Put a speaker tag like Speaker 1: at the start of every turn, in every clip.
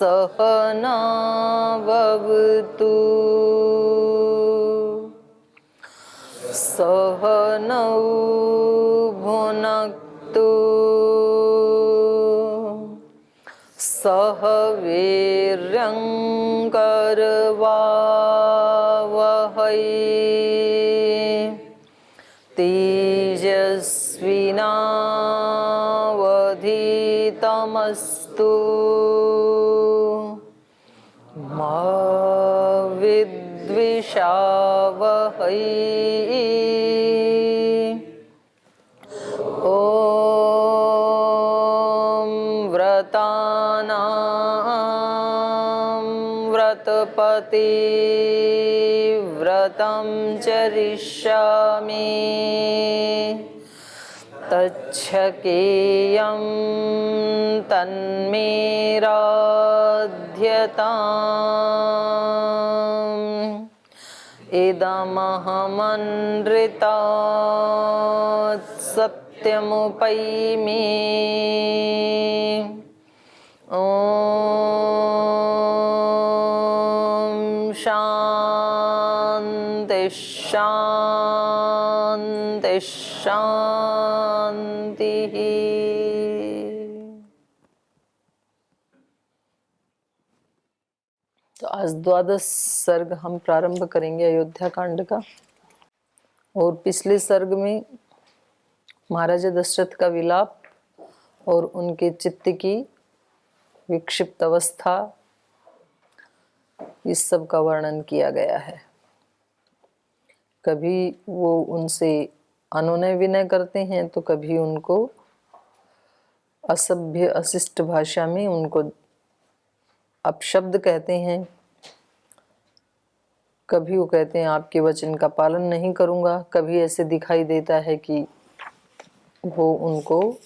Speaker 1: सहनाववतु सहनौ भुनक्तु सह वीर्यं करवावहै तेजस्विनावधीतमस्तु मा विद्विषावहै ॐ व्रतानां व्रतपति व्रतं चरिष्यामि तच्छकेयं तन्मे राध्यताम् इदमहमनृतात् सत्यमुपैमि ॐ शान्ति शान्ति शान्तिः। तो आज द्वादश सर्ग हम प्रारंभ करेंगे अयोध्या कांड का। और पिछले सर्ग में महाराजा दशरथ का विलाप और उनके चित्त की विक्षिप्त अवस्था, इस सब का वर्णन किया गया है। कभी वो उनसे अनुनय विनय करते हैं तो कभी उनको असभ्य अशिष्ट भाषा में उनको अपशब्द कहते हैं। कभी वो कहते हैं आपके वचन का पालन नहीं करूँगा। कभी ऐसे दिखाई देता है कि वो उनको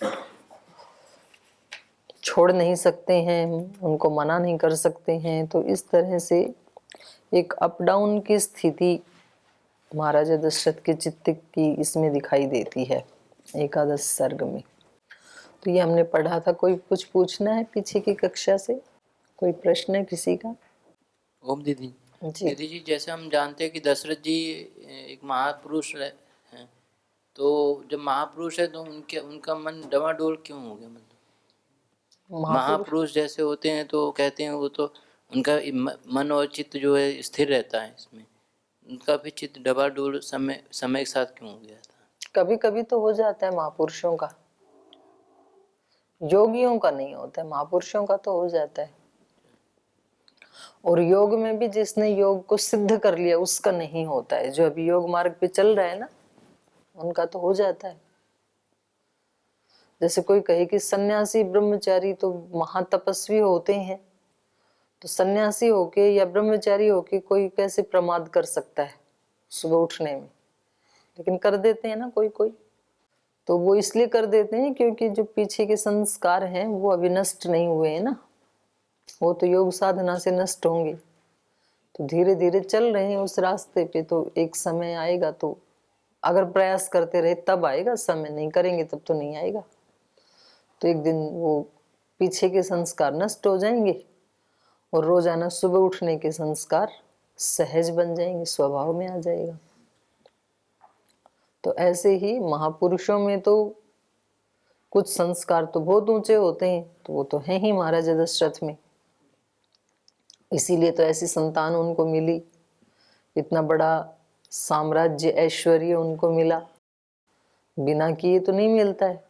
Speaker 1: छोड़ नहीं सकते हैं, उनको मना नहीं कर सकते हैं। तो इस तरह से एक अप डाउन की स्थिति महाराजा दशरथ के चित्त की इसमें दिखाई देती है एकादश सर्ग में। तो ये हमने पढ़ा था। कोई कुछ पूछना है पीछे की कक्षा से? कोई प्रश्न है किसी का?
Speaker 2: ओम दीदी
Speaker 1: जी।
Speaker 2: दीदी जी, जैसे हम जानते हैं कि दशरथ जी एक महापुरुष हैं, तो जब महापुरुष है तो उनका मन डवाडोल क्यों हो गया? मतलब महापुरुष जैसे होते हैं तो कहते हैं वो तो उनका मन और चित्त जो है स्थिर रहता है, इसमें उनका भी चित्त डवाडोल समय के साथ क्यों हो गया था?
Speaker 1: कभी कभी तो हो जाता है महापुरुषों का, योगियों का नहीं होता है, महापुरुषों का तो हो जाता है। और योग में भी जिसने योग को सिद्ध कर लिया उसका नहीं होता है। जो अभी योग मार्ग पे चल रहा है ना, उनका तो हो जाता है। जैसे कोई कहे कि सन्यासी ब्रह्मचारी तो महातपस्वी होते हैं, तो सन्यासी होके या ब्रह्मचारी होके कोई कैसे प्रमाद कर सकता है सुबह उठने में? लेकिन कर देते हैं ना कोई कोई। तो वो इसलिए कर देते हैं क्योंकि जो पीछे के संस्कार हैं वो अभी नष्ट नहीं हुए हैं ना, वो तो योग साधना से नष्ट होंगे। तो धीरे धीरे चल रहे हैं उस रास्ते पे। तो एक समय आएगा, तो अगर प्रयास करते रहे तब आएगा समय, नहीं करेंगे तब तो नहीं आएगा। तो एक दिन वो पीछे के संस्कार नष्ट हो जाएंगे और रोजाना सुबह उठने के संस्कार सहज बन जाएंगे, स्वभाव में आ जाएगा। तो ऐसे ही महापुरुषों में तो कुछ संस्कार तो बहुत ऊंचे होते हैं, तो वो तो हैं ही महाराजा दशरथ में। इसीलिए तो ऐसी संतान उनको मिली, इतना बड़ा साम्राज्य ऐश्वर्य उनको मिला, बिना किए तो नहीं मिलता है।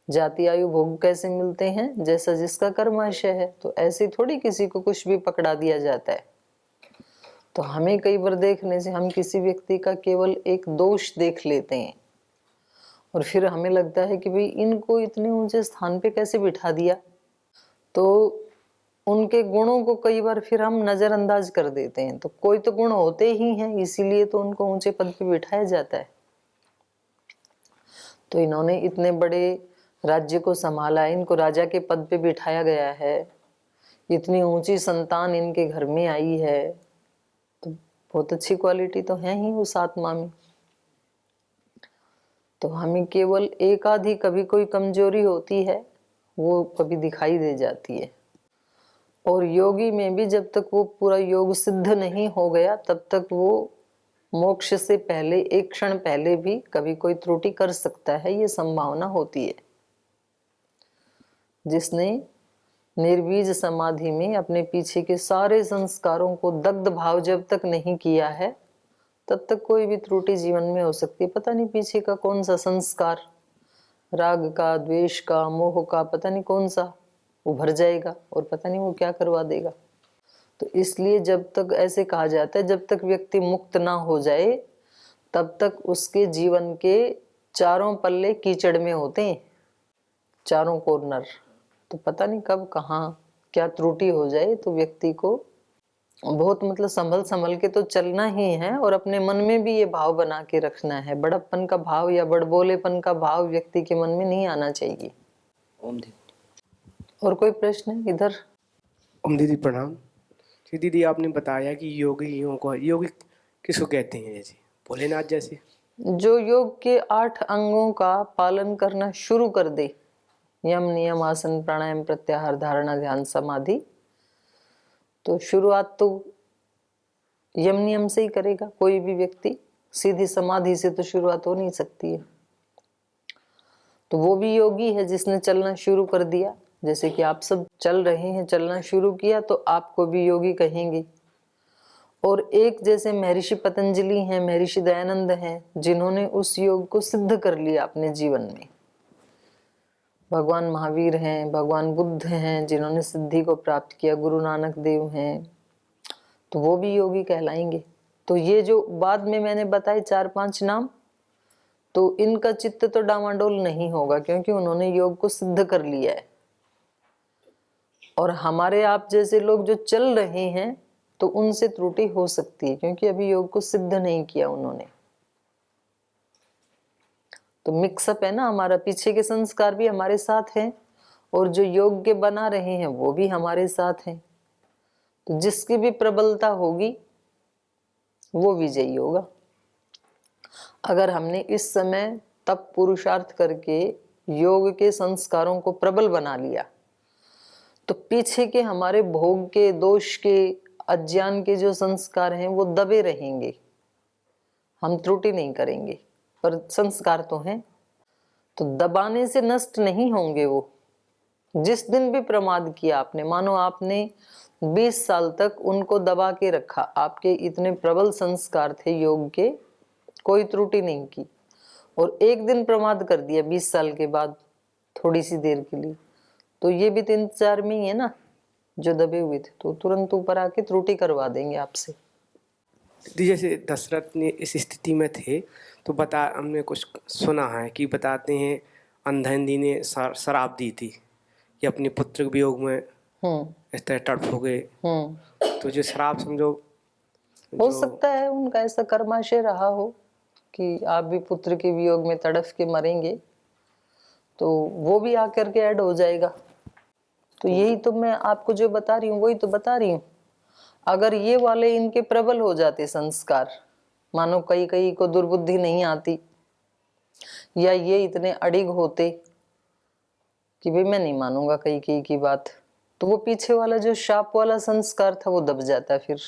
Speaker 1: जाति आयु भोग कैसे मिलते हैं? जैसा जिसका कर्माशय है। तो ऐसे थोड़ी किसी को कुछ भी पकड़ा दिया जाता है। तो हमें कई बार देखने से हम किसी व्यक्ति का केवल एक दोष देख लेते हैं और फिर हमें लगता है कि भाई इनको इतने ऊंचे स्थान पे कैसे बिठा दिया। तो उनके गुणों को कई बार फिर हम नजरअंदाज कर देते हैं। तो कोई तो गुण होते ही हैं, इसीलिए तो उनको ऊंचे पद पे बिठाया जाता है। तो इन्होंने इतने बड़े राज्य को संभाला, इनको राजा के पद पे बिठाया गया है, इतनी ऊंची संतान इनके घर में आई है, तो बहुत अच्छी क्वालिटी तो है ही उस आत्मा में। तो हमें केवल एक आधी कभी कोई कमजोरी होती है, वो कभी दिखाई दे जाती है। और योगी में भी जब तक वो पूरा योग सिद्ध नहीं हो गया तब तक वो मोक्ष से पहले, एक क्षण पहले भी कभी कोई त्रुटि कर सकता है, ये संभावना होती है। जिसने निर्बीज समाधि में अपने पीछे के सारे संस्कारों को दग्ध भाव जब तक नहीं किया है तब तक कोई भी त्रुटि जीवन में हो सकती है। पता नहीं पीछे का कौन सा संस्कार, राग का, द्वेष का, मोह का, पता नहीं कौन सा उभर जाएगा और पता नहीं वो क्या करवा देगा। तो इसलिए जब तक ऐसे कहा जाता है, जब तक व्यक्ति मुक्त ना हो जाए तब तक उसके जीवन के चारों पल्ले कीचड़ में होते हैं, चारों कॉर्नर। तो पता नहीं कब कहाँ क्या त्रुटि हो जाए। तो व्यक्ति को बहुत संभल संभल के तो चलना ही है और अपने मन में भी ये भाव बना के रखना है। बड़प्पन का भाव या बड़बोलेपन का भाव व्यक्ति के मन में नहीं आना चाहिए।
Speaker 2: ओम दीदी।
Speaker 1: और कोई प्रश्न है इधर?
Speaker 3: ओम दीदी प्रणाम। जी दीदी, आपने बताया कि योगी किसको कहते हैं? जैसे भोलेनाथ जैसे
Speaker 1: जो योग के 8 अंगों का पालन करना शुरू कर दे, यम, नियम, आसन, प्राणायाम, प्रत्याहार, धारणा, ध्यान, समाधि, तो शुरुआत तो यम नियम से ही करेगा कोई भी व्यक्ति। सीधी समाधि से तो शुरुआत हो नहीं सकती है। तो वो भी योगी है जिसने चलना शुरू कर दिया। जैसे कि आप सब चल रहे हैं, चलना शुरू किया तो आपको भी योगी कहेंगे। और एक जैसे महर्षि पतंजलि हैं, महर्षि दयानंद हैं, जिन्होंने उस योग को सिद्ध कर लिया अपने जीवन में। भगवान महावीर हैं, भगवान बुद्ध हैं, जिन्होंने सिद्धि को प्राप्त किया, गुरु नानक देव हैं, तो वो भी योगी कहलाएंगे। तो ये जो बाद में मैंने बताए 4-5 नाम, तो इनका चित्त तो डामाडोल नहीं होगा क्योंकि उन्होंने योग को सिद्ध कर लिया है। और हमारे आप जैसे लोग जो चल रहे हैं तो उनसे त्रुटि हो सकती है क्योंकि अभी योग को सिद्ध नहीं किया उन्होंने। तो मिक्सअप है ना, हमारा पीछे के संस्कार भी हमारे साथ हैं और जो योग के बना रहे हैं वो भी हमारे साथ हैं। तो जिसकी भी प्रबलता होगी वो विजयी होगा। अगर हमने इस समय तप पुरुषार्थ करके योग के संस्कारों को प्रबल बना लिया तो पीछे के हमारे भोग के, दोष के, अज्ञान के जो संस्कार हैं वो दबे रहेंगे। हम त्रुटि नहीं करेंगे पर संस्कार तो हैं, तो दबाने से नष्ट नहीं होंगे वो। जिस दिन भी प्रमाद किया आपने, मानो आपने 20 साल तक उनको दबा के रखा, आपके इतने प्रबल संस्कार थे योग के, कोई त्रुटि नहीं की, और एक दिन प्रमाद कर दिया 20 साल के बाद थोड़ी सी देर के लिए, तो ये भी 3-4 में ही है ना जो दबे हुए थे, तो तुरंत ऊपर आके त्रुटि करवा देंगे आपसे।
Speaker 3: दीदी जैसे दशरथ ने इस स्थिति में थे तो हमने कुछ सुना है कि बताते हैं अंधेंदी ने शराब दी थी कि अपने पुत्र के वियोग में इस तरह तड़प हो गए। तो जो शराब समझो
Speaker 1: हो सकता है उनका ऐसा कर्माशय रहा हो कि आप भी पुत्र के वियोग में तड़फ के मरेंगे, तो वो भी आकर के ऐड हो जाएगा। तो यही तो मैं आपको जो बता रही हूँ वही तो बता रही हूँ। अगर ये वाले इनके प्रबल हो जाते संस्कार, मानो कई को दुर्बुद्धि नहीं आती, या ये इतने अड़िग होते कि भाई मैं नहीं मानूंगा कई की बात, तो वो पीछे वाला जो शाप वाला संस्कार था वो दब जाता फिर।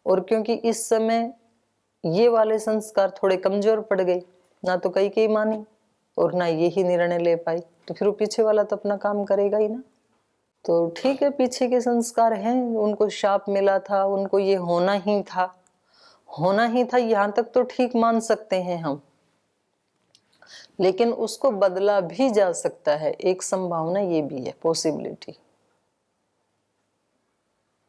Speaker 1: और क्योंकि इस समय ये वाले संस्कार थोड़े कमजोर पड़ गए, ना तो कई मानी और ना ये ही निर्णय ले पाई, तो फिर वो पीछे वाला तो अपना काम करेगा ही ना। तो ठीक है, पीछे के संस्कार हैं, उनको शाप मिला था, उनको ये होना ही था, यहाँ तक तो ठीक मान सकते हैं हम, लेकिन उसको बदला भी जा सकता है। एक संभावना ये भी है, पॉसिबिलिटी।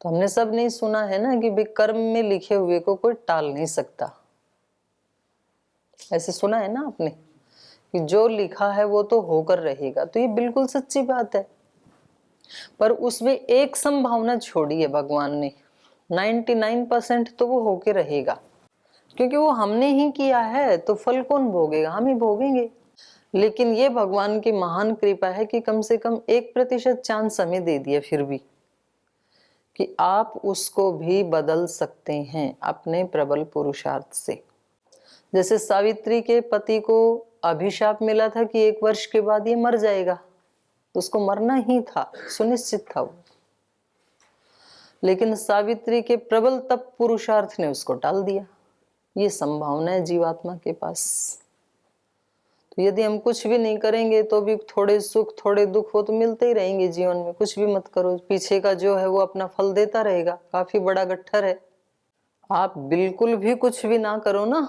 Speaker 1: तो हमने सब नहीं सुना है ना कि भाई कर्म में लिखे हुए को कोई टाल नहीं सकता, ऐसे सुना है ना आपने कि जो लिखा है वो तो होकर रहेगा। तो ये बिल्कुल सच्ची बात है, पर उसमें एक संभावना छोड़ी है भगवान ने, 99% तो वो होके रहेगा, क्योंकि वो हमने ही किया है, तो फल कौन भोगेगा? हम ही भोगेंगे। लेकिन ये भगवान की महान कृपा है कि कम से कम 1% चांस हमें दे दिया फिर भी, कि आप उसको भी बदल सकते हैं अपने प्रबल पुरुषार्थ से। जैसे सावित्री के पति को अभिशाप मिला था कि 1 वर्ष के बाद ये मर जाएगा, उसको मरना ही था, सुनिश्चित था वो, लेकिन सावित्री के प्रबल तप पुरुषार्थ ने उसको टाल दिया। ये संभावना है जीवात्मा के पास। तो यदि हम कुछ भी नहीं करेंगे तो भी थोड़े सुख थोड़े दुख वो तो मिलते ही रहेंगे जीवन में। कुछ भी मत करो, पीछे का जो है वो अपना फल देता रहेगा। काफी बड़ा गट्ठर है। आप बिल्कुल भी कुछ भी ना करो ना,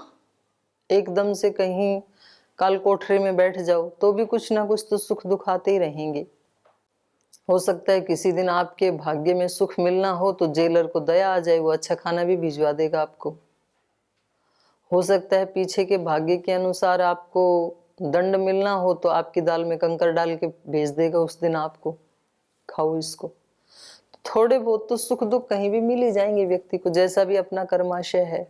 Speaker 1: एकदम से कहीं काल कोठरी में बैठ जाओ, तो भी कुछ ना कुछ तो सुख दुख आते ही रहेंगे। हो सकता है किसी दिन आपके भाग्य में सुख मिलना हो तो जेलर को दया आ जाए, वो अच्छा खाना भी भिजवा देगा आपको। हो सकता है पीछे के भाग्य के अनुसार आपको दंड मिलना हो तो आपकी दाल में कंकर डाल के भेज देगा उस दिन आपको, खाओ इसको। थोड़े बहुत तो सुख दुख कहीं भी मिल ही जाएंगे व्यक्ति को, जैसा भी अपना कर्माशय है।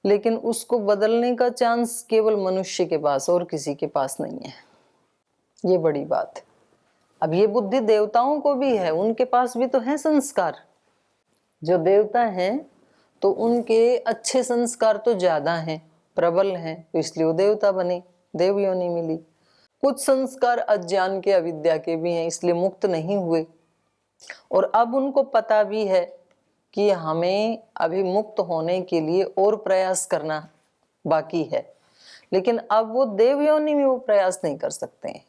Speaker 1: लेकिन उसको बदलने का चांस केवल मनुष्य के पास और किसी के पास नहीं है। ये बड़ी बात है। अब ये बुद्धि देवताओं को भी है, उनके पास भी तो है संस्कार। जो देवता हैं तो उनके अच्छे संस्कार तो ज्यादा हैं, प्रबल हैं, तो इसलिए वो देवता बने, देव योनि मिली। कुछ संस्कार अज्ञान के अविद्या के भी हैं, इसलिए मुक्त नहीं हुए। और अब उनको पता भी है कि हमें अभी मुक्त होने के लिए और प्रयास करना बाकी है, लेकिन अब वो देव योनि में वो प्रयास नहीं कर सकते हैं,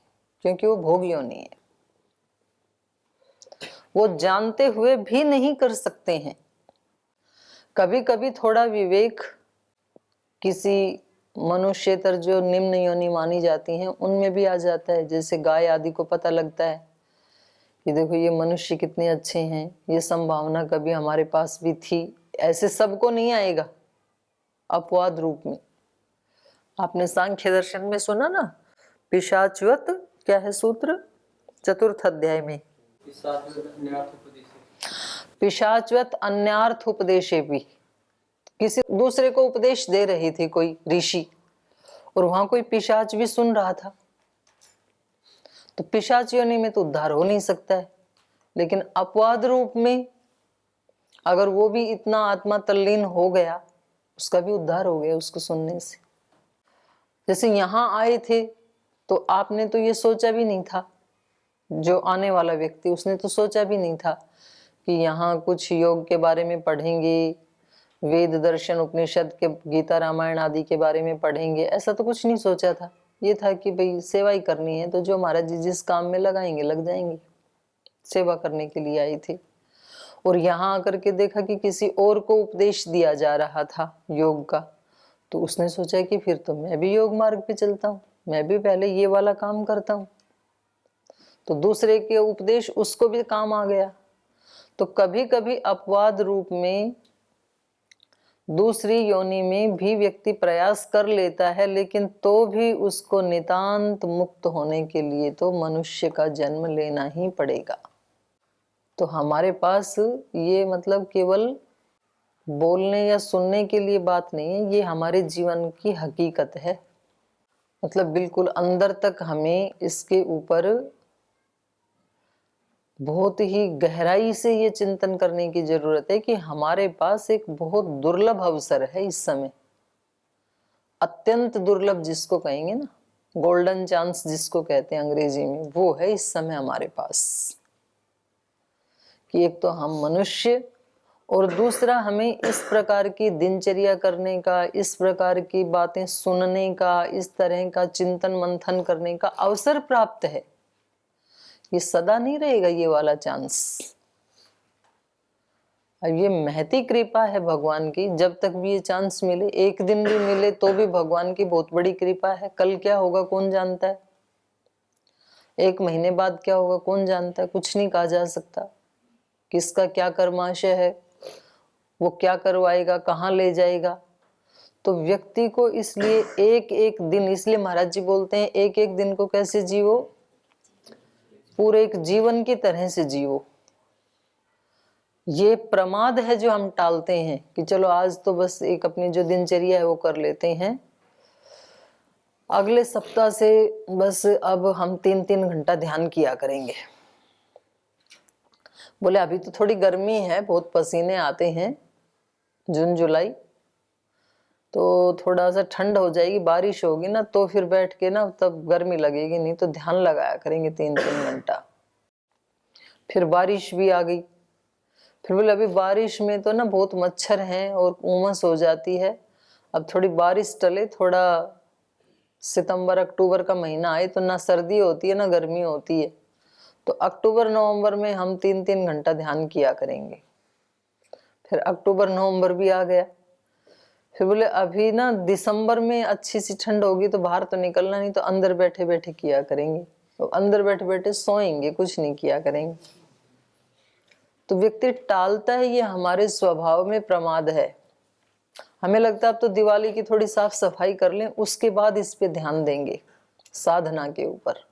Speaker 1: क्योंकि वो भोग योनि है। वो जानते हुए भी नहीं कर सकते हैं। कभी कभी थोड़ा विवेक किसी मनुष्यतर जो निम्न योनि मानी जाती हैं उनमें भी आ जाता है। जैसे गाय आदि को पता लगता है कि देखो ये मनुष्य कितने अच्छे हैं, ये संभावना कभी हमारे पास भी थी। ऐसे सबको नहीं आएगा अपवाद रूप में। आपने सांख्य दर्शन में सुना ना, पिशाचवत क्या है सूत्र, चतुर्थ अध्याय में, पिशाचवत अन्यार्थ उपदेशे भी। किसी दूसरे को उपदेश दे रही थी कोई ऋषि, और वहां कोई पिशाच भी सुन रहा था। तो पिशाच योनि में तो उद्धार हो नहीं सकता है, लेकिन अपवाद रूप में अगर वो भी इतना आत्मा तल्लीन हो गया, उसका भी उद्धार हो गया उसको सुनने से। जैसे यहाँ आए थे तो आपने तो ये सोचा भी नहीं था, जो आने वाला व्यक्ति उसने तो सोचा भी नहीं था कि यहाँ कुछ योग के बारे में पढ़ेंगे, वेद दर्शन उपनिषद के गीता रामायण आदि के बारे में पढ़ेंगे, ऐसा तो कुछ नहीं सोचा था। ये था कि भाई सेवा ही करनी है, तो जो महाराज जी जिस काम में लगाएंगे लग जाएंगे, सेवा करने के लिए आए थे। और यहाँ आकर के देखा कि किसी और को उपदेश दिया जा रहा था योग का, तो उसने सोचा कि फिर तो मैं भी योग मार्ग पे चलता हूँ, मैं भी पहले ये वाला काम करता हूँ। तो दूसरे के उपदेश उसको भी काम आ गया। तो कभी कभी अपवाद रूप में दूसरी योनि में भी व्यक्ति प्रयास कर लेता है, लेकिन तो भी उसको नितांत मुक्त होने के लिए तो मनुष्य का जन्म लेना ही पड़ेगा। तो हमारे पास ये मतलब केवल बोलने या सुनने के लिए बात नहीं है, ये हमारे जीवन की हकीकत है। मतलब बिल्कुल अंदर तक हमें इसके ऊपर बहुत ही गहराई से ये चिंतन करने की जरूरत है कि हमारे पास एक बहुत दुर्लभ अवसर है इस समय, अत्यंत दुर्लभ जिसको कहेंगे ना, गोल्डन चांस जिसको कहते हैं अंग्रेजी में, वो है इस समय हमारे पास। कि एक तो हम मनुष्य, और दूसरा हमें इस प्रकार की दिनचर्या करने का, इस प्रकार की बातें सुनने का, इस तरह का चिंतन मंथन करने का अवसर प्राप्त है। ये सदा नहीं रहेगा ये वाला चांस। अब ये महती कृपा है भगवान की, जब तक भी ये चांस मिले, एक दिन भी मिले तो भी भगवान की बहुत बड़ी कृपा है। कल क्या होगा कौन जानता है, एक महीने बाद क्या होगा कौन जानता है, कुछ नहीं कहा जा सकता। किसका क्या कर्माशय है, वो क्या करवाएगा, कहाँ ले जाएगा। तो व्यक्ति को इसलिए एक एक दिन, इसलिए महाराज जी बोलते हैं एक एक दिन को कैसे जीवो, पूरे एक जीवन की तरह से जीवो। ये प्रमाद है जो हम टालते हैं कि चलो आज तो बस एक अपनी जो दिनचर्या है वो कर लेते हैं, अगले सप्ताह से बस अब हम 3-3 घंटा ध्यान किया करेंगे। बोले अभी तो थोड़ी गर्मी है, बहुत पसीने आते हैं, जून जुलाई, तो थोड़ा सा ठंड हो जाएगी, बारिश होगी ना तो फिर बैठ के ना तब गर्मी लगेगी, नहीं तो ध्यान लगाया करेंगे 3-3 घंटा। फिर बारिश भी आ गई, फिर बोले अभी बारिश में तो ना बहुत मच्छर हैं और उमस हो जाती है, अब थोड़ी बारिश टले, थोड़ा सितंबर अक्टूबर का महीना आए तो ना सर्दी होती है ना गर्मी होती है, तो अक्टूबर नवंबर में हम 3-3 घंटा ध्यान किया करेंगे। फिर अक्टूबर नवंबर भी आ गया। फिर बोले अभी ना दिसंबर में अच्छी सी ठंड होगी तो बाहर तो निकलना नहीं, तो अंदर बैठे बैठे किया करेंगे। तो अंदर बैठे बैठे सोएंगे, कुछ नहीं किया करेंगे। तो व्यक्ति टालता है, ये हमारे स्वभाव में प्रमाद है। हमें लगता है अब तो दिवाली की थोड़ी साफ सफाई कर लें, उसके बाद इस पे ध्यान देंगे साधना के ऊपर।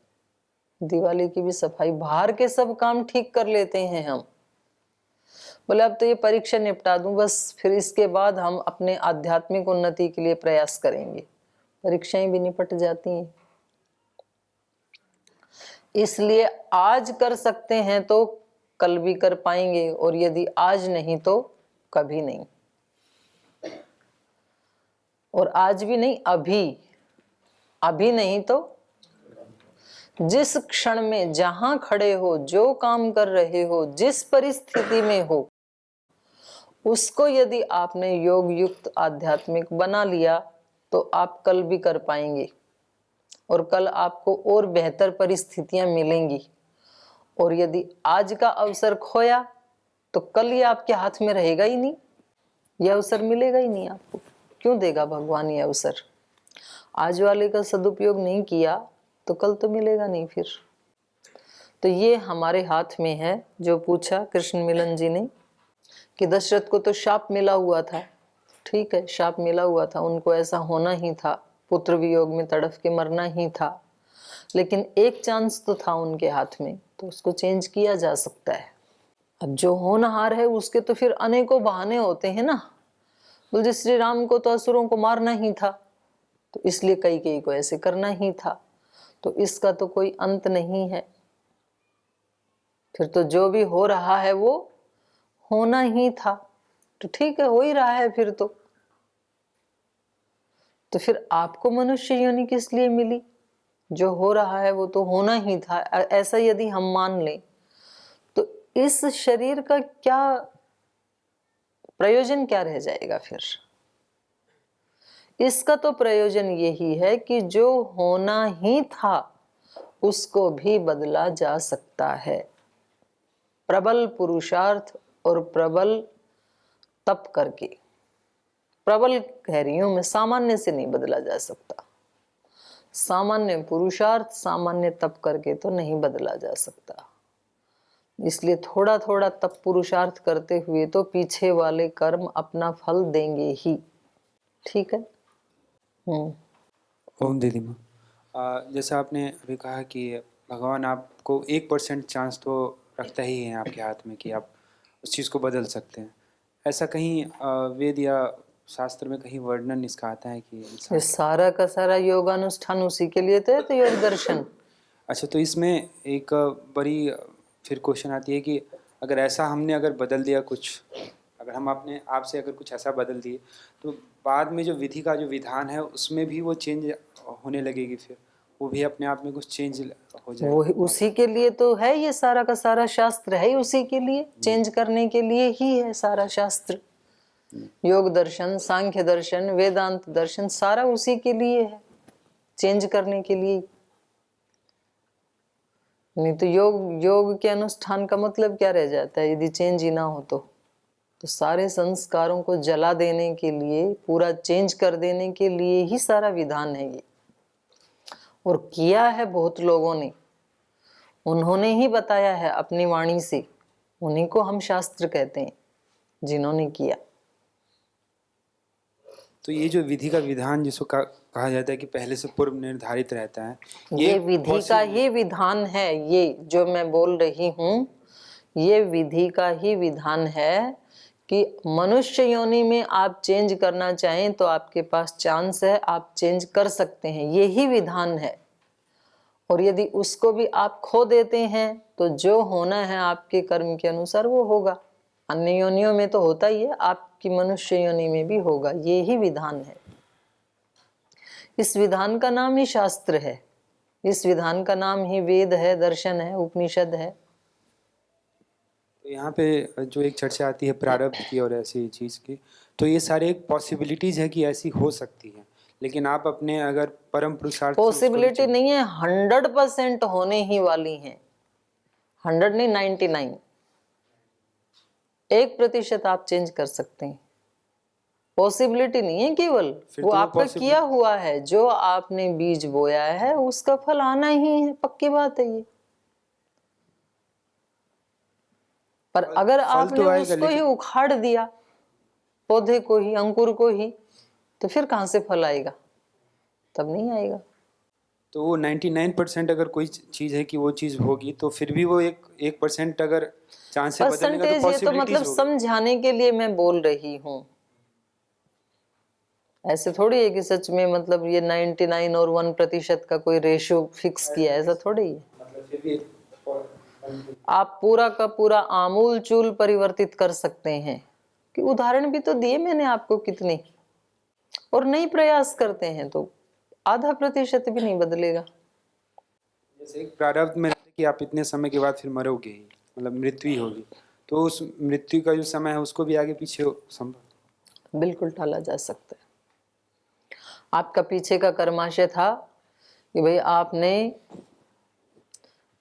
Speaker 1: दिवाली की भी सफाई, बाहर के सब काम ठीक कर लेते हैं हम। बोले अब तो ये परीक्षा निपटा दूं बस, फिर इसके बाद हम अपने आध्यात्मिक उन्नति के लिए प्रयास करेंगे। परीक्षाएं भी निपट जाती हैं। इसलिए आज कर सकते हैं तो कल भी कर पाएंगे, और यदि आज नहीं तो कभी नहीं। और आज भी नहीं, अभी, अभी नहीं तो जिस क्षण में जहां खड़े हो, जो काम कर रहे हो, जिस परिस्थिति में हो, उसको यदि आपने योग युक्त आध्यात्मिक बना लिया तो आप कल भी कर पाएंगे, और कल आपको और बेहतर परिस्थितियां मिलेंगी। और यदि आज का अवसर खोया तो कल ये आपके हाथ में रहेगा ही नहीं, यह अवसर मिलेगा ही नहीं आपको। क्यों देगा भगवान ये अवसर? आज वाले का सदुपयोग नहीं किया तो कल तो मिलेगा नहीं फिर। तो ये हमारे हाथ में है। जो पूछा कृष्ण मिलन जी ने कि दशरथ को तो शाप मिला हुआ था, ठीक है, शाप मिला हुआ था, उनको ऐसा होना ही था, पुत्र वियोग में तड़फ के मरना ही था, लेकिन एक चांस तो था उनके हाथ में, तो उसको चेंज किया जा सकता है। अब जो होनहार है उसके तो फिर अनेकों बहाने होते हैं ना। बोले श्री राम को तो असुरों को मारना ही था, तो इसलिए कैकेयी को ऐसे करना ही था, तो इसका तो कोई अंत नहीं है। फिर तो जो भी हो रहा है वो होना ही था, तो ठीक है, हो ही रहा है फिर तो फिर आपको मनुष्य योनि किस लिए मिली? जो हो रहा है वो तो होना ही था। ऐसा यदि हम मान लें तो इस शरीर का क्या प्रयोजन, क्या रह जाएगा फिर? इसका तो प्रयोजन यही है कि जो होना ही था उसको भी बदला जा सकता है, प्रबल पुरुषार्थ और प्रबल तप करके। प्रबल कह रही हूं मैं, सामान्य से नहीं बदला जा सकता। सामान्य पुरुषार्थ, सामान्य तप करके तो नहीं बदला जा सकता। इसलिए थोड़ा थोड़ा तप पुरुषार्थ करते हुए तो पीछे वाले कर्म अपना फल देंगे ही। ठीक है।
Speaker 4: ओम दीदी माँ, जैसा आपने अभी कहा कि भगवान आपको 1% चांस तो रखता ही है आपके हाथ में कि आप उस चीज़ को बदल सकते हैं। ऐसा कहीं वेद या शास्त्र में कहीं वर्णन इसका आता है कि
Speaker 1: ये सारा का सारा योगानुष्ठान उसी के लिए तो योग दर्शन।
Speaker 4: अच्छा, तो इसमें एक बड़ी फिर क्वेश्चन आती है कि अगर ऐसा हमने अगर बदल दिया कुछ, अगर हम अपने आप से अगर कुछ ऐसा बदल दिए तो बाद में जो विधि का जो विधान है उसमें भी वो चेंज होने लगेगी, फिर वो भी अपने आप में कुछ चेंज हो जाएगा।
Speaker 1: वो उसी के लिए तो है, ये सारा का सारा शास्त्र है उसी के लिए, चेंज करने के लिए ही है सारा शास्त्र। योग दर्शन, सांख्य दर्शन, वेदांत दर्शन, सारा उसी के लिए है, चेंज करने के लिए। नहीं तो योग के अनुष्ठान का मतलब क्या रह जाता है यदि चेंज ही ना हो तो सारे संस्कारों को जला देने के लिए, पूरा चेंज कर देने के लिए ही सारा विधान है ये। और किया है बहुत लोगों ने, उन्होंने ही बताया है अपनी वाणी से, उन्हीं को हम शास्त्र कहते हैं जिन्होंने किया।
Speaker 4: तो ये जो विधि का विधान जिसको कहा जाता है कि पहले से पूर्व निर्धारित रहता है,
Speaker 1: ये विधि का ही विधान है। ये जो मैं बोल रही हूँ ये विधि का ही विधान है कि मनुष्य योनि में आप चेंज करना चाहें तो आपके पास चांस है, आप चेंज कर सकते हैं, यही विधान है। और यदि उसको भी आप खो देते हैं तो जो होना है आपके कर्म के अनुसार वो होगा। अन्य योनियों में तो होता ही है, आपकी मनुष्य योनि में भी होगा, ये ही विधान है। इस विधान का नाम ही शास्त्र है, इस विधान का नाम ही वेद है, दर्शन है, उपनिषद है।
Speaker 4: तो यहाँ पे जो एक चर्चा आती है प्रारब्ध की और ऐसी चीज़ की, तो ये सारे एक पॉसिबिलिटीज़ है कि ऐसी हो सकती है, लेकिन आप अपने अगर परम पुरुषार्थ से उसको
Speaker 1: पॉसिबिलिटी नहीं है, 100% होने ही वाली है। 100 नहीं, 99, 1% आप चेंज कर सकते हैं। पॉसिबिलिटी नहीं है केवल,
Speaker 4: फिर
Speaker 1: वो
Speaker 4: तो वो
Speaker 1: आपका किया हुआ है, जो आपने बीज बोया है उसका फल आना ही है, पक्की बात है ये। पर अगर
Speaker 4: फल
Speaker 1: आपने
Speaker 4: तो आएगा,
Speaker 1: उसको ही उखाड़ दिया, पौधे को ही, अंकुर को ही, तो फिर कहां से फल आएगा? तब नहीं आएगा।
Speaker 4: तो वो 99% अगर कोई चीज़ है कि वो चीज़ होगी, तो फिर भी वो 1% अगर चांस है बदलने का, तो
Speaker 1: परसेंटेज ये तो
Speaker 4: पॉसिबिलिटीज
Speaker 1: मतलब
Speaker 4: होगी।
Speaker 1: समझाने के लिए मैं बोल रही हूँ, ऐसे थोड़ी है कि सच में मतलब ये 99 और 1% का कोई रेशियो फिक्स किया है, ऐसा थोड़ी है।
Speaker 4: मतलब फिर भी
Speaker 1: आप पूरा का पूरा आमूल चूल परिवर्तित कर सकते हैं। कि उदाहरण भी तो दिए मैंने आपको कितने, और नहीं प्रयास करते हैं तो 0.5% भी नहीं बदलेगा।
Speaker 4: जैसे एक प्रारब्ध में रहता है कि आप इतने समय के बाद फिर मरोगे ही, मतलब मृत्यु ही होगी, तो उस मृत्यु का जो समय है उसको भी आगे पीछे संभव
Speaker 1: बिल्कुल टाला जा सकता है। आपका पीछे का कर्माशय था कि भाई आपने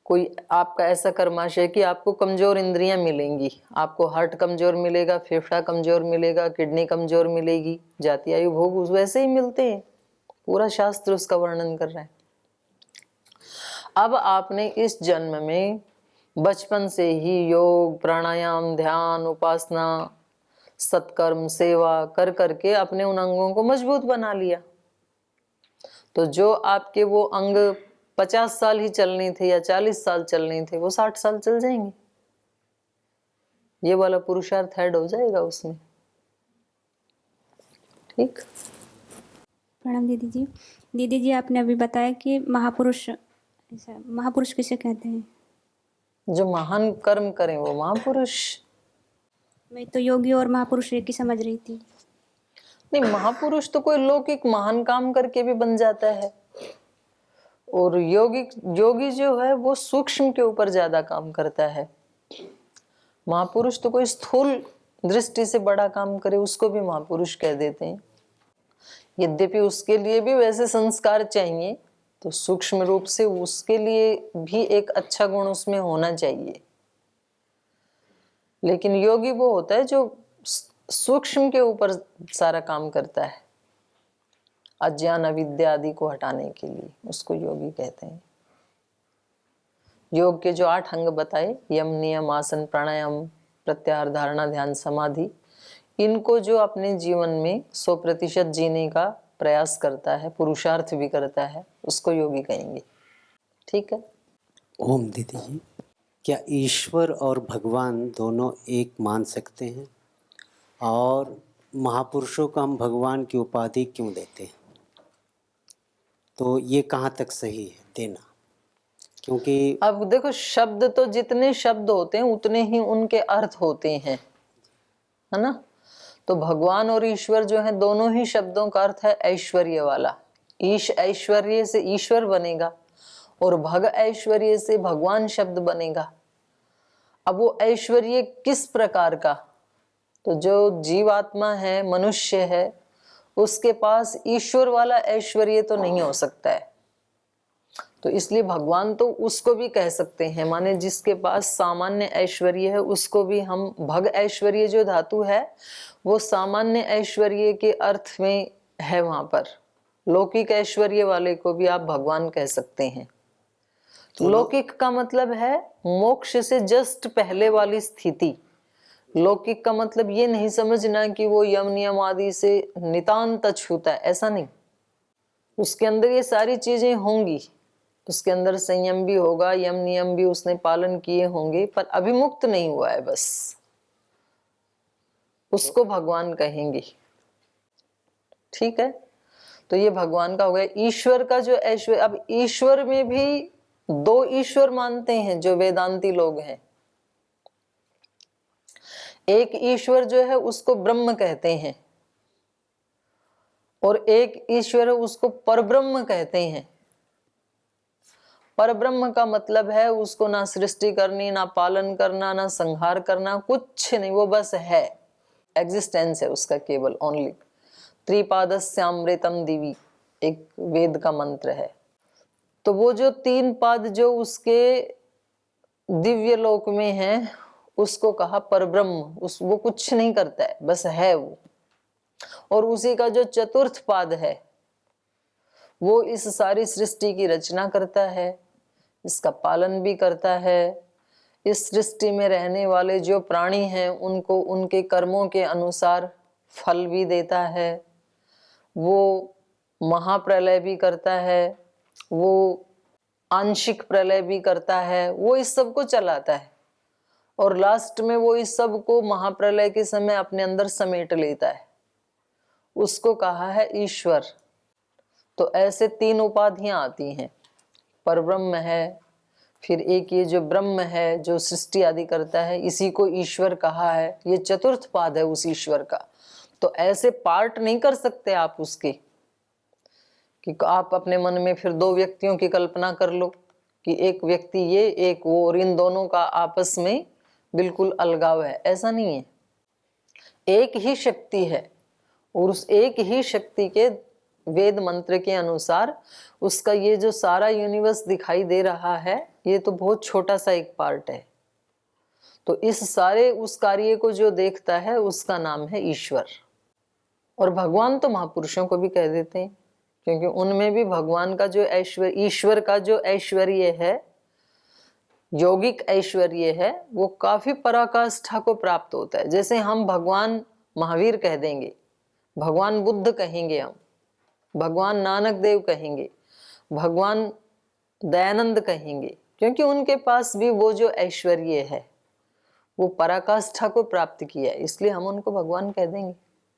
Speaker 1: कोई, आपका ऐसा कर्माशय कि आपको कमजोर इंद्रियां मिलेंगी, आपको हार्ट कमजोर मिलेगा, फेफड़ा कमजोर मिलेगा, किडनी कमजोर मिलेगी, जाति आयु भोग वैसे ही मिलते हैं, पूरा शास्त्र उसका वर्णन कर रहा है। अब आपने इस जन्म में बचपन से ही योग, प्राणायाम, ध्यान, उपासना, सत्कर्म, सेवा कर करके अपने उन अंगों को मजबूत बना लिया। तो जो आपके वो अंग 50 साल ही चलने थे या 40 साल चलने थे, वो 60 साल चल जाएंगे। ये वाला पुरुषार्थ ऐड हो जाएगा उसमें। ठीक।
Speaker 5: प्रणाम दीदी जी। दीदी जी, आपने अभी बताया कि महापुरुष, ऐसा महापुरुष किसे कहते हैं?
Speaker 1: जो महान कर्म करें वो महापुरुष।
Speaker 5: मैं तो योगी और महापुरुष एक ही समझ रही थी।
Speaker 1: नहीं, महापुरुष तो कोई लौकिक महान काम करके भी बन जाता है, और योगी जो है वो सूक्ष्म के ऊपर ज्यादा काम करता है। महापुरुष तो कोई स्थूल दृष्टि से बड़ा काम करे उसको भी महापुरुष कह देते हैं। यद्यपि उसके लिए भी वैसे संस्कार चाहिए, तो सूक्ष्म रूप से उसके लिए भी एक अच्छा गुण उसमें होना चाहिए। लेकिन योगी वो होता है जो सूक्ष्म के ऊपर सारा काम करता है, अज्ञान अविद्या आदि को हटाने के लिए, उसको योगी कहते हैं। योग के जो 8 अंग बताए, यम, नियम, आसन, प्राणायाम, प्रत्याहार, धारणा, ध्यान, समाधि, इनको जो अपने जीवन में 100% जीने का प्रयास करता है, पुरुषार्थ भी करता है, उसको योगी कहेंगे। ठीक है।
Speaker 6: ओम दीदी जी, क्या ईश्वर और भगवान दोनों एक मान सकते हैं? और महापुरुषों को हम भगवान की उपाधि क्यों देते हैं? तो ये कहाँ तक सही है देना? क्योंकि
Speaker 1: अब देखो, शब्द तो जितने शब्द होते हैं उतने ही उनके अर्थ होते हैं, है ना। तो भगवान और ईश्वर जो है, दोनों ही शब्दों का अर्थ है ऐश्वर्य वाला। ईश ऐश्वर्य से ईश्वर बनेगा और भग ऐश्वर्य से भगवान शब्द बनेगा। अब वो ऐश्वर्य किस प्रकार का? तो जो जीवात्मा है, मनुष्य है, उसके पास ईश्वर वाला ऐश्वर्य तो नहीं हो सकता है। तो इसलिए भगवान तो उसको भी कह सकते हैं, माने जिसके पास सामान्य ऐश्वर्य है उसको भी हम भग ऐश्वर्य, जो धातु है वो सामान्य ऐश्वर्य के अर्थ में है। वहां पर लौकिक ऐश्वर्य वाले को भी आप भगवान कह सकते हैं। लौकिक का मतलब है मोक्ष से जस्ट पहले वाली स्थिति। लौकिक का मतलब ये नहीं समझना कि वो यम नियम आदि से नितांत छूता है, ऐसा नहीं। उसके अंदर ये सारी चीजें होंगी, उसके अंदर संयम भी होगा, यम नियम भी उसने पालन किए होंगे, पर अभिमुक्त नहीं हुआ है बस, उसको भगवान कहेंगे। ठीक है। तो ये भगवान का हो गया। ईश्वर का जो ऐश्वर्य, अब ईश्वर में भी 2 ईश्वर मानते हैं जो वेदांती लोग हैं। एक ईश्वर जो है उसको ब्रह्म कहते हैं, और एक ईश्वर है उसको परब्रह्म कहते हैं। पर ब्रह्म का मतलब है उसको ना सृष्टि करनी, ना पालन करना, ना संहार करना, कुछ नहीं, वो बस है, एग्जिस्टेंस है उसका केवल, ओनली। त्रिपादस्यामृतम दिवी एक वेद का मंत्र है। तो वो जो 3 पाद जो उसके दिव्य लोक में है उसको कहा परब्रह्म। वो कुछ नहीं करता है, बस है वो। और उसी का जो 4th पाद है वो इस सारी सृष्टि की रचना करता है, इसका पालन भी करता है। इस सृष्टि में रहने वाले जो प्राणी हैं उनको उनके कर्मों के अनुसार फल भी देता है। वो महाप्रलय भी करता है, वो आंशिक प्रलय भी करता है, वो इस सब को चलाता है। और लास्ट में वो इस सब को महाप्रलय के समय अपने अंदर समेट लेता है, उसको कहा है ईश्वर। तो ऐसे 3 उपाधियां आती हैं, परब्रह्म है, फिर एक ये जो ब्रह्म है जो सृष्टि आदि करता है, इसी को ईश्वर कहा है। ये 4th पाद है उस ईश्वर का। तो ऐसे पार्ट नहीं कर सकते आप उसके कि आप अपने मन में फिर 2 व्यक्तियों की कल्पना कर लो कि एक व्यक्ति ये, एक वो, और इन दोनों का आपस में बिल्कुल अलगाव है। ऐसा नहीं है, एक ही शक्ति है और उस एक ही शक्ति के वेद मंत्र के अनुसार उसका ये जो सारा यूनिवर्स दिखाई दे रहा है ये तो बहुत छोटा सा एक पार्ट है। तो इस सारे उस कार्य को जो देखता है उसका नाम है ईश्वर। और भगवान तो महापुरुषों को भी कह देते हैं, क्योंकि उनमें भी भगवान का जो ऐश्वर्य, ईश्वर का जो ऐश्वर्य है, यौगिक ऐश्वर्य है, वो काफी पराकाष्ठा को प्राप्त होता है। जैसे हम भगवान महावीर कह देंगे, भगवान बुद्ध कहेंगे, हम भगवान नानक देव कहेंगे, भगवान दयानंद कहेंगे, क्योंकि उनके पास भी वो जो ऐश्वर्य है वो पराकाष्ठा को प्राप्त किया है, इसलिए हम उनको भगवान कह देंगे।